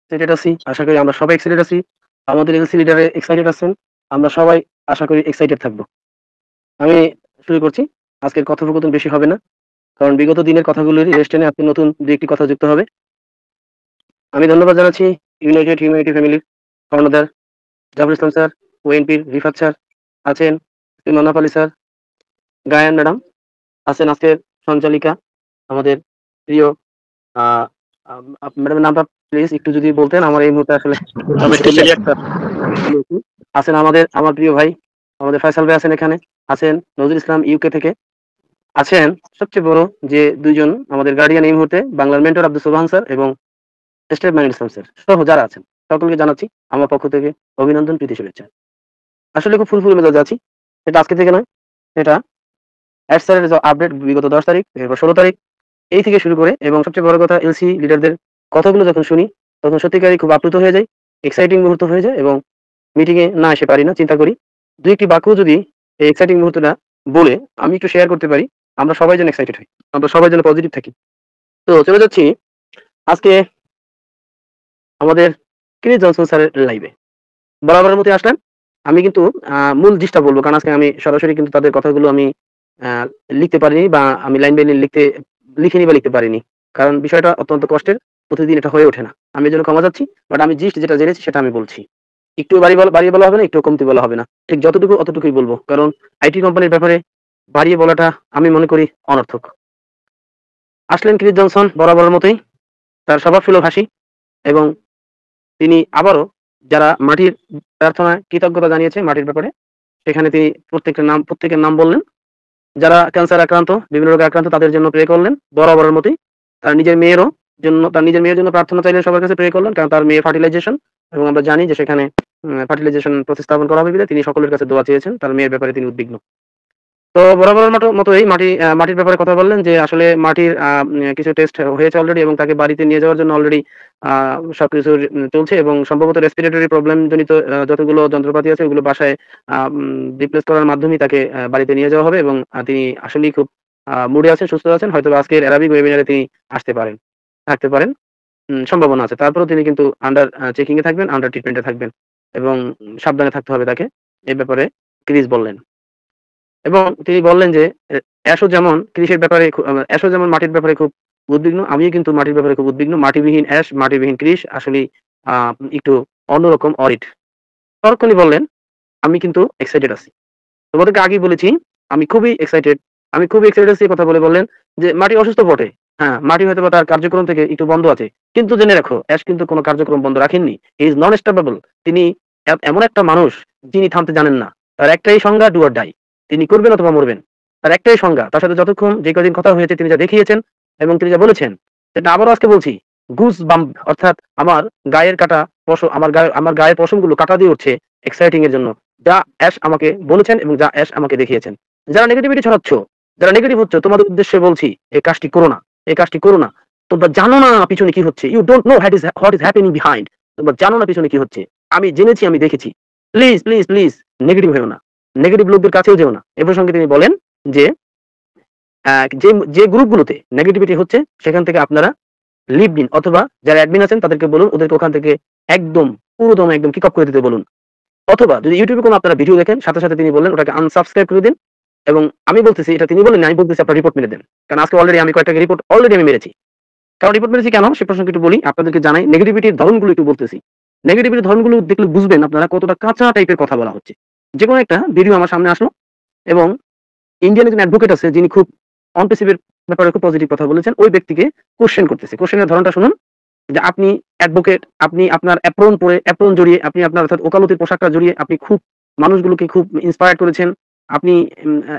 Excited আছি। আশা করি আমরা সবাই এক্সাইটেড আছি। আমাদের এলসি লিডারে এক্সাইটেড আছেন। আমরা সবাই আশা করি এক্সাইটেড থাকবো। আমি শুরু করছি। আজকের কথোপকথন বেশি হবে না। কারণ বিগত দিনের কথাগুলোরই রেশ টেনে আজকে নতুন ২-১ টি কথা যুক্ত হবে। আমি ধন্যবাদ জানাচ্ছি ইউনাইটেড হিউম্যানিটি ফ্যামিলির কর্ণধার জাফর ইসলাম স্যার, ওএনপির রিফাত স্যার আছেন, Mannaf Ali sir, gain madam আছেন আজকের সঞ্চালিকা আমাদের প্রিয় আ ম্যাডামের নামটা প্লিজ একটু যদি বলতেন আমার এই মুহূর্তে আসলে আছেন আমার প্রিয় ভাই আমাদের ফয়সাল ভাই আছেন এখানে, আছেন নজরুল ইসলাম ইউকে থেকে, আছেন সবচেয়ে বড় যে ২ জন আমাদের গার্ডিয়ান এই মুহূর্তে বাংলার মেন্টর আব্দুল সোবহান স্যার এবং স্টেপ মাইনুল ইসলাম স্যার সহ যারা আছেন সকলকে জানাচ্ছি আমার পক্ষ থেকে অভিনন্দন, প্রীতি, শুভেচ্ছা। আসলে খুব ফুলফুল মেজাজে আছি। এটা আজকে থেকে নয়, এটা এড স্যারের যে আপডেট বিগত ১০ তারিখ, এরপর ১৬ তারিখ এই থেকে শুরু করে এবং সবচেয়ে বড় কথা এলসি লিডারদের কথাগুলো যখন শুনি তখন সত্যিকারই খুব আপ্লুত হয়ে যাই, এক্সাইটিং মুহূর্ত হয়ে যায় এবং মিটিং এ না এসে পারি না। চিন্তা করি ২-১ টি বাক্য যদি এই এক্সাইটিং মুহূর্তটা বলে আমি একটু শেয়ার করতে পারি, আমরা সবাই যেন এক্সাইটেড হই। আমরা সবাই যেন পজিটিভ থাকি। তো চলে যাচ্ছি আজকে আমাদের ক্রিস জনসন স্যারের লাইভে। বরাবরের মতোই আসলাম। আমি কিন্তু মূল জিনিসটা বলব। কারণ আজকে আমি সরাসরি কিন্তু তাদের কথাগুলো আমি আ লিখতে পারিনি বা আমি লাইন বাই লাইন লিখিনি বা লিখতে পারিনি। কারণ বিষয়টা অত্যন্ত কষ্টের। প্রতিদিন এটা হয়ে ওঠে না। আমি এজন্য ক্ষমা চাচ্ছি। বাট আমি জিস্ট যেটা জেনেছি সেটা আমি বলছি। একটু বাড়িয়ে বলা হবে না, একটু কমতি বলা হবে না। ঠিক যতটুকু অতটুকুই বলব। কারণ আইটি কোম্পানির ব্যাপারে বাড়িয়ে বলাটা আমি মনে করি অনর্থক। আসলেন ক্রিস জনসন বরাবরের মতোই। তার স্বভাবসুলভ হাসি এবং তিনি আবারও যারা মাটির প্রার্থনায় কৃতজ্ঞতা জানিয়েছে মাটির ব্যাপারে, সেখানে তিনি প্রত্যেকের নাম বললেন। যারা ক্যান্সার আক্রান্ত, বিভিন্ন রোগে আক্রান্ত তাদের জন্য প্রে করলেন বরাবরের মতোই। তার নিজের মেয়ের জন্য প্রার্থনা চাইলেন সবার কাছে, প্রে করলেন। কারণ তার মেয়ে ফার্টিলাইজেশন এবং আমরা জানি যে সেখানে ফার্টিলাইজেশন প্রতিস্থাপন করা হবে বিধায় তিনি সকলের কাছে দোয়া চেয়েছেন। তার মেয়ের ব্যাপারে তিনি উদ্বিগ্ন। তো বরাবরের মতোই মাটির ব্যাপারে কথা বললেন যে আসলে মাটির কিছু টেস্ট হয়েছে অলরেডি এবং তাকে বাড়িতে নিয়ে যাওয়ার জন্য অলরেডি সবকিছু চলছে এবং সম্ভবত রেসপিরেটরি প্রবলেম জনিত যতগুলো যন্ত্রপাতি আছে ওগুলো বাসায় রিপ্লেস করার মাধ্যমেই তাকে বাড়িতে নিয়ে যাওয়া হবে এবং তিনি আসলেই খুব মুডে আছেন, সুস্থ আছেন। হয়তোবা আজকের অ্যারাবিক ওয়েবিনারে তিনি থাকতে পারেন। সম্ভাবনা আছে। তারপরেও তিনি কিন্তু আন্ডার চেকিং এ থাকবেন, আন্ডার ট্রিটমেন্ট এ থাকবেন এবং সাবধানে থাকতে হবে তাকে। এ ব্যাপারে ক্রিস বললেন। এবং তিনি বললেন যে অ্যাশো যেমন কৃষির ব্যাপারে অ্যাশো যেমন মাটির ব্যাপারে খুব উদ্বিগ্ন, আমিও কিন্তু মাটির ব্যাপারে খুব উদ্বিগ্ন। মাটিবিহীন অ্যাশ, মাটিবিহীন কৃষ আসলেই একটু অন্যরকম অডিট। তখনই বললেন, "আমি কিন্তু এক্সাইটেড আছি।" তোমাদেরকে আগেই বলেছি, আমি খুবই এক্সাইটেড আছি কথা বলে বললেন যে, "মাটি অসুস্থ বটে। হ্যাঁ, মাটি হয়তোবা তার কার্যক্রম থেকে একটু বন্ধ আছে। কিন্তু জেনে রাখো, অ্যাশ কিন্তু কোন কার্যক্রম বন্ধ রাখেননি। হি ইজ নন স্টপেবল। তিনি এমন একটা মানুষ যিনি থামতে জানেন না। তার একটাই সংজ্ঞা ডু অর ডাই। তিনি করবেন অথবা মরবেন। তার একটাই সংজ্ঞা। তার সাথে যতক্ষণ যে কয়দিন কথা হয়েছে তিনি যা দেখিয়েছেন এবং তিনি যা বলেছেন, সেটা আবারও আজকে বলছি, গুজ বাম্প অর্থাৎ আমার গায়ের কাটা আমার গায়ের পশমগুলো কাঁটা দিয়ে উঠছে এক্সাইটিং এর জন্য। যা অ্যাশ আমাকে বলেছেন এবং যা অ্যাশ আমাকে দেখিয়েছেন। যারা নেগেটিভিটি ছড়াচ্ছ, যারা নেগেটিভ হচ্ছ তোমাদের উদ্দেশ্যে বলছি এই কাজটি করো না। এই কাজটি করো না। তোমরা জানো না পিছনে কি হচ্ছে। You don't know what is happening behind. তোমরা জানো না পিছনে কি হচ্ছে। আমি জেনেছি, আমি দেখেছি। প্লিজ নেগেটিভ হইও না। নেগেটিভ লোকদের কাছেও যেও না। এ প্রসঙ্গে তিনি বলেন যে যে গ্রুপগুলোতে নেগেটিভিটি হচ্ছে সেখান থেকে আপনারা লিভ দিন অথবা যারা অ্যাডমিন আছেন তাদেরকে বলুন ওদেরকে ওখান থেকে একদম পুরোদমে একদম কিক অফ করে দিতে বলুন। অথবা যদি ইউটিউবে কোনো আপনারা ভিডিও দেখেন সাথে তিনি বললেন ওটাকে আনসাবস্ক্রাইব করে দিন এবং আমি বলতেছি এটা তিনি বলেননি, আমি বলতেছি আপনারা রিপোর্ট মেরে দেন। কারণ আজকে অলরেডি আমি কয়েকটা রিপোর্ট আমি মেরেছি। কারণ রিপোর্ট মেরেছি কেন সে প্রসঙ্গে একটু বলি, আপনাদেরকে জানাই নেগেটিভিটির ধরনগুলো একটু বলতেছি। নেগেটিভিটির ধরনগুলো দেখলে বুঝবেন আপনারা কতটা কাঁচা টাইপের কথা বলা হচ্ছে। যেকোনো একটা ভিডিও আমার সামনে আসলো এবং ইন্ডিয়ান একজন অ্যাডভোকেট আছে যিনি খুব অন পেসিভের ব্যাপারে খুব পজিটিভ কথা বলেছেন। ওই ব্যক্তিকে কোয়েশ্চেন করতেছে। কোয়েশ্চেনের ধরনটা শুনুন যে আপনি অ্যাডভোকেট, আপনি আপনার অ্যাপ্রন জড়িয়ে আপনি আপনার অর্থাৎ ওকালতির পোশাকটা জড়িয়ে আপনি খুব মানুষগুলোকে খুব ইন্সপায়ার করেছেন। আপনি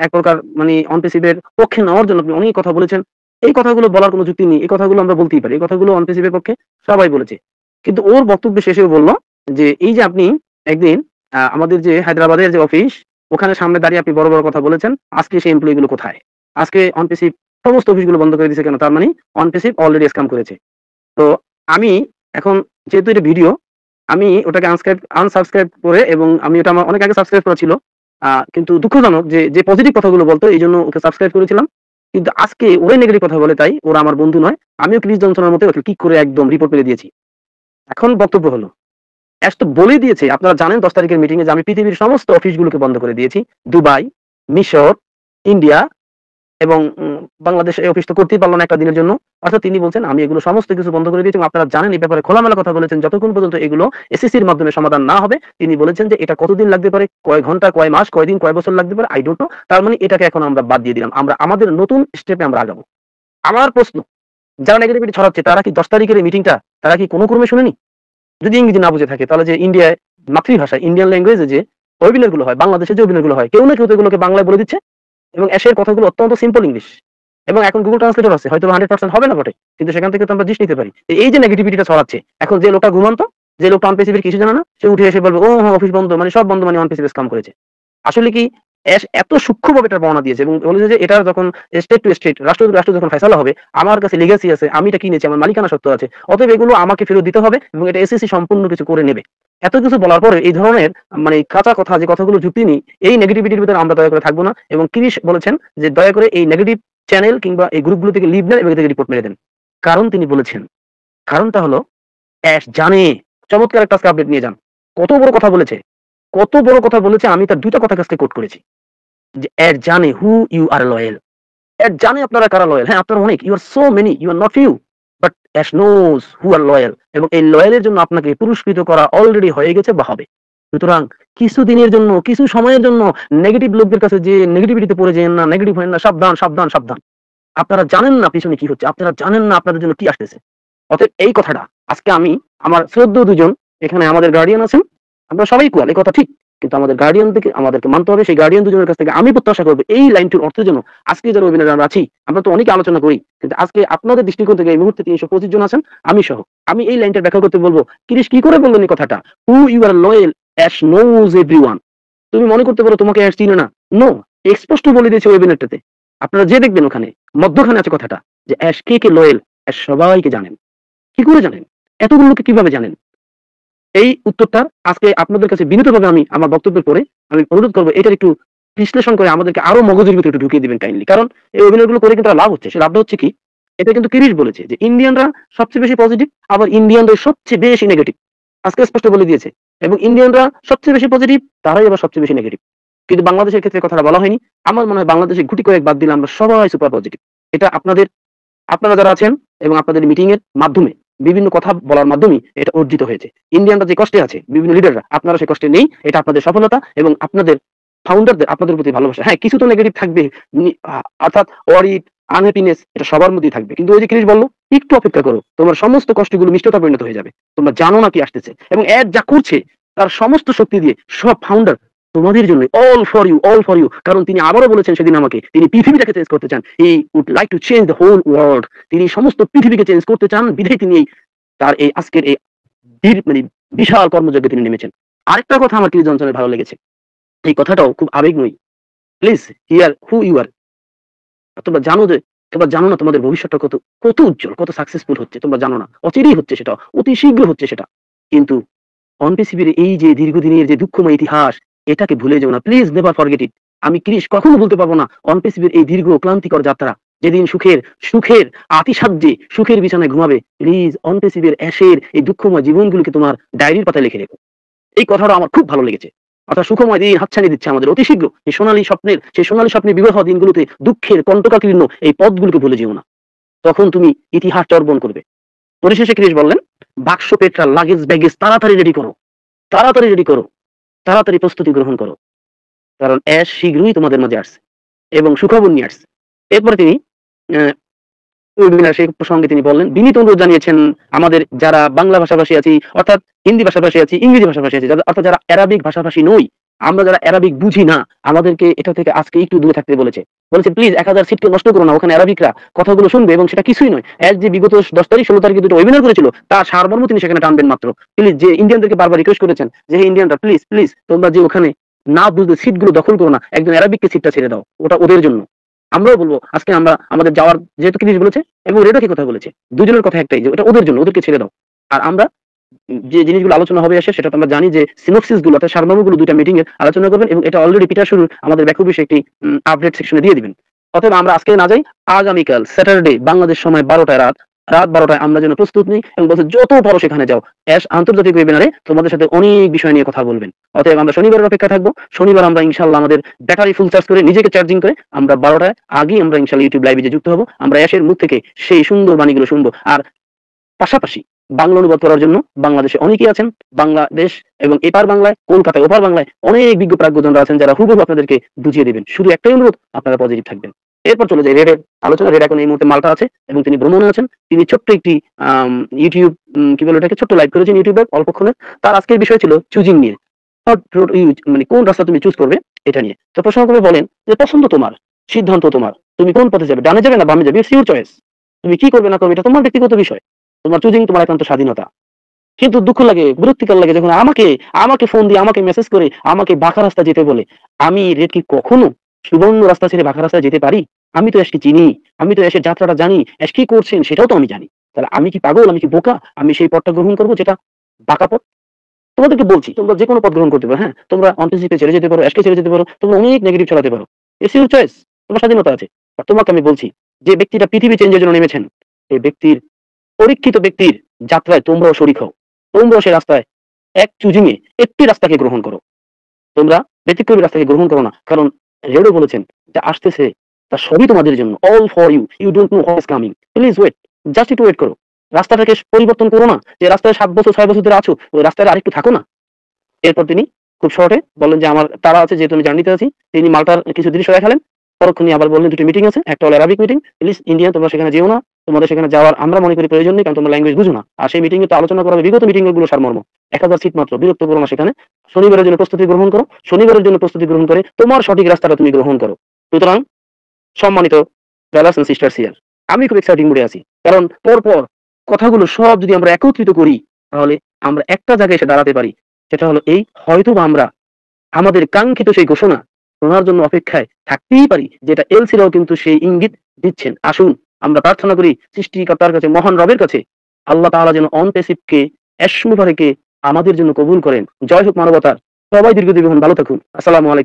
এক প্রকার মানে অন পেসিভের পক্ষে নেওয়ার জন্য আপনি অনেক কথা বলেছেন। এই কথাগুলো বলার কোনো যুক্তি নেই। এই কথাগুলো আমরা বলতেই পারি। এই কথাগুলো অন পেসিভের পক্ষে সবাই বলেছে। কিন্তু ওর বক্তব্যে শেষেও বলল যে এই যে আপনি একদিন আমাদের যে হায়দ্রাবাদের যে অফিস ওখানে সামনে দাঁড়িয়ে আপনি বড় কথা বলেছেন। আজকে সেই এমপ্লয়ি গুলো কোথায়? আজকে অন পেসিভ সমস্ত অফিসগুলো বন্ধ করে দিয়েছে কেন? তার মানে অন পেসিভ অলরেডি স্ক্যাম করেছে। তো আমি এখন যেহেতু এটা ভিডিও, আমি ওটাকে আনসাবস্ক্রাইব করে এবং আমি ওটা আমার অনেক আগে সাবস্ক্রাইব করা ছিল। কিন্তু দুঃখজনক যে পজিটিভ কথাগুলো বলতো এইজন্য ওকে সাবস্ক্রাইব করেছিলাম। কিন্তু আজকে ওরাই নেগেটিভ কথা বলে তাই ওরা আমার বন্ধু নয়। আমিও ক্রিস জনসনের মতো ওকে কিক করে একদম রিপোর্ট মেরে দিয়েছি। এখন বক্তব্য হলো, অ্যাশ তো বলেই দিয়েছে, আপনারা জানেন 10 তারিখের মিটিং এ যে আমি পৃথিবীর সমস্ত অফিসগুলোকে বন্ধ করে দিয়েছি। দুবাই, মিশর, ইন্ডিয়া এবং বাংলাদেশ এই অফিস তো করতেই পারল না একটা দিনের জন্য। অর্থাৎ তিনি বলছেন আমি এগুলো সমস্ত কিছু বন্ধ করে দিয়েছি এবং আপনারা জানেন এই ব্যাপারে খোলামেলা কথা বলেছেন। যতক্ষণ পর্যন্ত এগুলো এসএসসির মাধ্যমে সমাধান না হবে, তিনি বলেছেন যে এটা কতদিন লাগতে পারে, কয় ঘন্টা, কয় মাস, কয় দিন, কয় বছর লাগতে পারে, আই ডোন্ট নো। তার মানে এটাকে এখন আমরা বাদ দিয়ে দিলাম। আমরা আমাদের নতুন স্টেপে আমরা আগাবো। আমার প্রশ্ন, যারা নেগেটিভিটি ছড়াচ্ছে তারা কি 10 তারিখের এই মিটিংটা তারা কি কোনো ক্রমে শুনেনি? যদি ইংরেজি না বুঝে থাকে তাহলে যে ইন্ডিয়ায় মাতৃভাষা ইন্ডিয়ান ল্যাঙ্গুয়েজে যে ওয়েবিনার গুলো হয়, বাংলাদেশে যে ওয়েবিনার গুলো হয়, কেউ না কেউ তো এগুলোকে বাংলায় বলে দিচ্ছে এবং এসের কথাগুলো অত্যন্ত সিম্পল ইংলিশ এবং এখন গুগল ট্রান্সলেটর আছে, হয়তো 100% হবে না বটে, কিন্তু সেখান থেকে তো আমরা দৃষ্টি নিতে পারি। এই যে নেগেটিভিটিটা ছড়াচ্ছে, এখন যে লোকটা ঘুমান্ত, যে লোকটা অন পেসিফিক কিছু জানে না, সে উঠে এসে বলবে ও হ্যাঁ অফিস বন্ধ মানে সব বন্ধ মানে অন পেসিফিক কাম করেছে। আসলে কি এত সূক্ষ্মভাবে এটার বর্ণনা দিয়েছে এবং বলেছে যে এটা যখন স্টেট টু স্টেট, রাষ্ট্র টু রাষ্ট্র যখন ফয়সালা হবে, আমার কাছে লিগ্যাসি আছে, আমি এটা কিনেছি, আমার মালিকানা সত্ত্ব আছে, অতএব এগুলো আমাকে ফেরত দিতে হবে এবং এটা এসএসসি সম্পূর্ণ কিছু করে নেবে। এত কিছু বলার পরে এই ধরনের মানে কাঁচা কথা, যে কথাগুলো যুক্তি নেই, এই নেগেটিভিটির ভিতরে আমরা দয়া করে থাকবো না। এবং ক্রিশ বলেছেন যে দয়া করে এই নেগেটিভ চ্যানেল কিংবা এই গ্রুপগুলো থেকে লিভ নেন এবং এদের রিপোর্ট মেরে দেন। কারণ তিনি বলেছেন, কারণটা হলো অ্যাশ জানে, চমৎকার একটা আপডেট নিয়ে যান, কত বড় কথা বলেছে, কত বড় কথা বলেছে। আমি তার দুইটা কথা কাছকে কোট করেছি যে অ্যাড জানে হু ইউ আর লয়াল। অ্যাড জানে আপনারা কারা লয়াল। হ্যাঁ আপনারা অনেক, you are so many, you are not few, but Ash knows who are loyal এবং এই লয়ালের জন্য আপনাকে পুরস্কৃত করা অলরেডি হয়ে গেছে বা হবে। সুতরাং কিছু দিনের জন্য, কিছু সময়ের জন্য নেগেটিভ লোকদের কাছে যে নেগেটিভিটিতে পড়ে যেন না, নেগেটিভ হয় না, সাবধান সাবধান সাবধান। আপনারা জানেন না পিছনে কি হচ্ছে, আপনারা জানেন না আপনাদের জন্য কি আসতেছে। অতএব এই কথাটা আজকে আমি আমার শ্রদ্ধেয় দুজন এখানে আমাদের গার্ডিয়ান আছেন, আমরা সবাই ইকুয়াল, এই কথা ঠিক, কিন্তু আমাদের গার্ডিয়ান থেকে আমাদেরকে মানতে হবে। সেই গার্ডিয়ান দুজনের কাছ থেকে আমি প্রত্যাশা করবো এই লাইনটির অর্থের জন্য আজকে যারা ওয়েবিনারে আমরা আছি, আমরা তো অনেকে আলোচনা করি, কিন্তু আজকে আপনাদের দৃষ্টিকোণ থেকে এই মুহূর্তে 325 জন আছেন, আমি সহ, আমি এই লাইনটা ব্যাখ্যা করতে বলবো। কিরিশ কি করে বললেন এই কথাটা, who you are loyal Ash knows everyone. তুমি মনে করতে পারো তোমাকে অ্যাশ চিনে না, নো, স্পষ্ট বলে দিয়েছে ওয়েবিনারটাতে, আপনারা যে দেখবেন ওখানে মধ্যখানে আছে কথাটা যে অ্যাশ কে কে লয়াল, অ্যাশ সবাইকে জানেন। কি করে জানেন, এতগুলো লোককে কিভাবে জানেন? এই উত্তরটা আজকে আপনাদের কাছে বিনীতভাবে আমি আমার বক্তব্যের পরে আমি অনুরোধ করবো এটার একটু বিশ্লেষণ করে আমাদেরকে আরো মগজের ভিতরে একটু ঢুকিয়ে দিবেন কাইন্ডলি। কারণ এই অভিনয়গুলো করে কিন্তু লাভ হচ্ছে, সে লাভটা হচ্ছে কি, এটা কিন্তু কিরিশ বলেছে যে ইন্ডিয়ানরা সবচেয়ে বেশি পজিটিভ, আবার ইন্ডিয়ানরা সবচেয়ে বেশি নেগেটিভ, আজকে স্পষ্ট বলে দিয়েছে। এবং ইন্ডিয়ানরা সবচেয়ে বেশি পজিটিভ, তারাই আবার সবচেয়ে বেশি নেগেটিভ। কিন্তু বাংলাদেশের ক্ষেত্রে কথাটা বলা হয়নি। আমার মনে হয় বাংলাদেশে গুটি কয়েক বাদ দিলে আমরা সবাই সুপার পজিটিভ। এটা আপনাদের, আপনারা যারা আছেন এবং আপনাদের মিটিং এর মাধ্যমে বিভিন্ন কথা বলার মাধ্যমে এটা অর্জিত হয়েছে। ইন্ডিয়ানরা যে কষ্টে আছে, বিভিন্ন লিডাররা, আপনারা সেই কষ্টে নেই, এটা আপনাদের সফলতা এবং আপনাদের ফাউন্ডারদের আপনাদের প্রতি ভালোবাসা। হ্যাঁ কিছু তো নেগেটিভ থাকবে, অর্থাৎ ওয়ারি, আনহ্যাপিনেস, এটা সবার মধ্যেই থাকবে, কিন্তু ওই যে ক্রিস বললো একটু অপেক্ষা করো, তোমার সমস্ত কষ্টগুলো মিষ্টতা পরিণত হয়ে যাবে। তোমরা জানো না কি আসতেছে এবং এর যা করছে তার সমস্ত শক্তি দিয়ে সব ফাউন্ডার তোমাদের জন্য, all for you, all for you. কারণ তিনি আবারও বলেছেন সেদিন আমাকে, তিনি পৃথিবীটাকে চেঞ্জ করতে চান, he would like to change the whole world. তিনি সমস্ত পৃথিবীকে চেঞ্জ করতে চান, বিধায় তিনি তার এই আজকের এই মানে বিশাল কর্মযজ্ঞে তিনি নেমেছেন। আরেকটা কথা আমার ক্রিস জনসনের ভালো লেগেছে, এই কথাটাও খুব আবেগময়ী। Please hear who you are. তোমরা জানো যে, তোমরা জানো না তোমাদের ভবিষ্যৎটা কত কত উজ্জ্বল, কত সাকসেসফুল হচ্ছে, তোমরা জানো না, অচিরেই হচ্ছে সেটা, অতি শীঘ্র হচ্ছে সেটা। কিন্তু অন পৃথিবীর এই যে দীর্ঘদিনের যে দুঃখময় ইতিহাস, এটাকে ভুলে যেও না, প্লিজ নেভার ফরগেট ইট। আমি ক্রিস কখনো ভুলতে পারবো না অন পৃথিবীর এই দীর্ঘ ক্লান্তিকর যাত্রা, যেদিন সুখের সুখের আতিসাহ্যে সুখের বিছানায় ঘুমাবে। প্লিজ অন পৃথিবীর অ্যাশের এই দুঃখময় জীবনগুলোকে তোমার ডায়েরির পাতায় লিখে রেখো। এই কথাটা আমার খুব ভালো লেগেছে। অর্থাৎ সুখময় দিন হাতছানি দিচ্ছে আমাদের অতি শীঘ্র, এই সোনালী স্বপ্নের, সেই সোনালী স্বপ্নের বিবাহ দিনগুলোতে দুঃখের কণ্টকাকীর্ণ এই পথগুলোকে ভুলে যেও না, তখন তুমি ইতিহাস চর্বণ করবে। পরিশেষে ক্রিস বললেন, বাক্স পেট্রা লাগেজ ব্যাগেজ তাড়াতাড়ি রেডি করো, তাড়াতাড়ি রেডি করো, তাড়াতাড়ি প্রস্তুতি গ্রহণ করো, কারণ অ্যাশ শীঘ্রই তোমাদের মাঝে আসছে এবং সুখবর নিয়ে আসছে। এরপরে তিনি সেই প্রসঙ্গে তিনি বললেন, বিনীত অনুরোধ জানিয়েছেন আমাদের যারা বাংলা ভাষাভাষী আছি, অর্থাৎ হিন্দি ভাষাভাষী আছি, ইংরেজি ভাষাভাষী আছি, অর্থাৎ যারা অ্যারাবিক ভাষাভাষী নই, আমরা যারা অ্যারাবিক বুঝি না, আমাদেরকে এটা থেকে আজকে একটু দূরে থাকতে বলেছে। বলেছে প্লিজ 1000 সিটকে নষ্ট করো না, ওখানে অ্যারাবিকরা কথাগুলো শুনবে এবং সেটা কিছুই নয়। এক যে বিগত 10 তারিখ 16 তারিখে দুটো ওয়েবিনার করেছিল তার সারমর্ম তিনি সেখানে টানবেন মাত্র। প্লিজ যে ইন্ডিয়ানদেরকে বারবার রিকোয়েস্ট করেছেন যে ইন্ডিয়ানরা প্লিজ প্লিজ তোমরা যে ওখানে না বুঝতে সিটগুলো দখল করো না, একজন অ্যারাবিককে সিটটা ছেড়ে দাও, ওটা ওদের জন্য। আমরাও বলবো আজকে আমরা আমাদের যাওয়ার, যেহেতু ক্রিস বলেছে এবং রেডো কি কথা বলেছে, দুজনের কথা একটাই যে ওটা ওদের জন্য, ওদেরকে ছেড়ে দাও। আর আমরা যে জিনিসগুলো আলোচনা হবে আসে সেটা তো আমরা জানি যে সিনপসিস গুলো অর্থাৎ সারমর্মগুলো দুইটা মিটিং এর আলোচনা করবেন এবং এটা অলরেডি পিটার শুরু আমাদের ব্যাক অফিসে একটি আপডেট সেকশনে দিয়ে দিবেন। অতএব আমরা আজকে না যাই, আগামীকাল স্যাটারডে বাংলাদেশ সময় 12টায় রাত রাত 12টায় আমরা যেন প্রস্তুত নিই এবং বলছে যত পারো সেখানে যাও। অ্যাশ আন্তর্জাতিক ওয়েবিনারে তোমাদের সাথে অনেক বিষয় নিয়ে কথা বলবেন। অতএব আমরা শনিবারের অপেক্ষায় থাকবো। শনিবার আমরা ইনশাআল্লাহ আমাদের ব্যাটারি ফুল চার্জ করে নিজেকে চার্জিং করে আমরা 12টায় আগেই আমরা ইনশাআল্লাহ ইউটিউব লাইভে যুক্ত হব। আমরা অ্যাশের মুখ থেকে সেই সুন্দর বাণীগুলো শুনবো। আর পাশাপাশি বাংলা অনুবাদ করার জন্য বাংলাদেশে অনেকেই আছেন। বাংলাদেশ এবং এপার বাংলায়, কলকাতায় ওপার বাংলায় অনেক বিজ্ঞ প্রাজ্ঞজনরা আছেন যারা হুবহু আপনাদেরকে বুঝিয়ে দিবেন। শুধু একটাই অনুরোধ, আপনারা পজিটিভ থাকবেন। এরপর চলে যাই রেডের আলোচনা। রেড এখন এই মুহূর্তে মাল্টা আছে এবং তিনি ভ্রমণে আছেন। তিনি ছোট্ট একটি ইউটিউব কি বলে ওটাকে, ছোট্ট লাইভ করেছেন ইউটিউবে অল্পক্ষণে। তার আজকের বিষয় ছিল চুজিং নিয়ে, মানে কোন রাস্তা তুমি চুজ করবে এটা নিয়ে। তো প্রশ্ন করে বলেন যে পছন্দ তোমার, সিদ্ধান্ত তোমার, তুমি কোন পথে যাবে, ডানে যাবে না বামে যাবে, ইটস ইউর চয়েস। তুমি কি করবে না করবে এটা তোমার ব্যক্তিগত বিষয়, তোমার চুজিং, তোমার একান্ত স্বাধীনতা। কিন্তু দুঃখ লাগে, বিরক্তিকর লাগে যখন আমাকে আমাকে ফোন দিয়ে, আমাকে মেসেজ করে, আমাকে বাঁকা রাস্তা যেতে বলে। আমি রেড কি কখনো সুবর্ণ রাস্তা ছেড়ে বাঁকা রাস্তায় যেতে পারি? আমি তো এসকে চিনি, আমি তো এসের যাত্রাটা জানি, এস কি করছেন সেটাও তো আমি জানি। তাহলে আমি কি পাগল, আমি কি বোকা, আমি সেই পথটা গ্রহণ করবো যেটা বাঁকা পথ? তোমাদেরকে বলছি তোমরা যে কোনো পথ গ্রহণ করতে পারো। হ্যাঁ, তোমরা অন্টিসিপে ছেড়ে যেতে পারো, এসকে ছেড়ে যেতে পারো, তোমরা অনেক নেগেটিভ চালাতে পারো, ইটস ইউর চয়েস, তোমার স্বাধীনতা আছে। আর তোমাকে আমি বলছি, যে ব্যক্তিটা পৃথিবী চেঞ্জের জন্য নেমেছেন, এই ব্যক্তির, পরীক্ষিত ব্যক্তির যাত্রায় তোমরাও শরীক হও। তোমরাও সেই রাস্তায় এক চুজিং এ একটি রাস্তাকে গ্রহণ করো। তোমরা ব্যতিক্রমী রাস্তাকে গ্রহণ করো না। কারণ রেডো বলেছেন যা আসতেছে তা সবই তোমাদের জন্য, all for you, you don't know what is coming, please wait, just একটু ওয়েট করো। রাস্তাটাকে পরিবর্তন করো না, যে রাস্তায় 7 বছর 6 বছর ধরে আছো ওই রাস্তায় আরেকটু থাকো না। এরপর তিনি খুব শর্টে বললেন যে আমার তারা আছে, যেহেতু আমি জার্নিতে আছি। তিনি মাল্টার কিছু দৃশ্য দেখালেন। পরক্ষণে আবার বললেন দুটি মিটিং আছে, একটা হলো অ্যারাবিক মিটিং, প্লিজ ইন্ডিয়ান তোমরা সেখানে যেও না, তোমাদের সেখানে যাওয়ার আমরা মনে করি প্রয়োজন নেই, কারণ তোমরা ল্যাঙ্গুয়েজ বুঝো না। আর সেই মিটিং এ তো আলোচনা করা হবে বিগত মিটিং গুলো সারমর্ম। 1000 সিট মাত্র, বিরক্ত করো না সেখানে। শনিবারের জন্য প্রস্তুতি গ্রহণ করো, শনিবারের জন্য প্রস্তুতি গ্রহণ করে তোমার সঠিক রাস্তাটা তুমি গ্রহণ করো। সুতরাং সম্মানিত ব্রাদার্স এন্ড সিস্টার্স হিয়ার, আমি খুব এক্সাইটিং মুডে আছি। কারণ পরপর কথাগুলো সব যদি আমরা একত্রিত করি তাহলে আমরা একটা জায়গায় এসে দাঁড়াতে পারি। সেটা হলো এই, হয়তোবা আমরা আমাদের কাঙ্ক্ষিত সেই ঘোষণা শোনার জন্য অপেক্ষায় থাকতেই পারি, যেটা এলসিরাও কিন্তু সেই ইঙ্গিত দিচ্ছেন। আসুন আমরা প্রার্থনা করি সৃষ্টিকর্তার কাছে, মহান রবের কাছে, আল্লাহ তাআলা যেন অনপেসিভকে, এসমুবারেকে আমাদের জন্য কবুল করেন। জয় হোক মানবতার। সবাই দীর্ঘজীবী হন, ভালো থাকুন। আসসালামু আলাইকুম।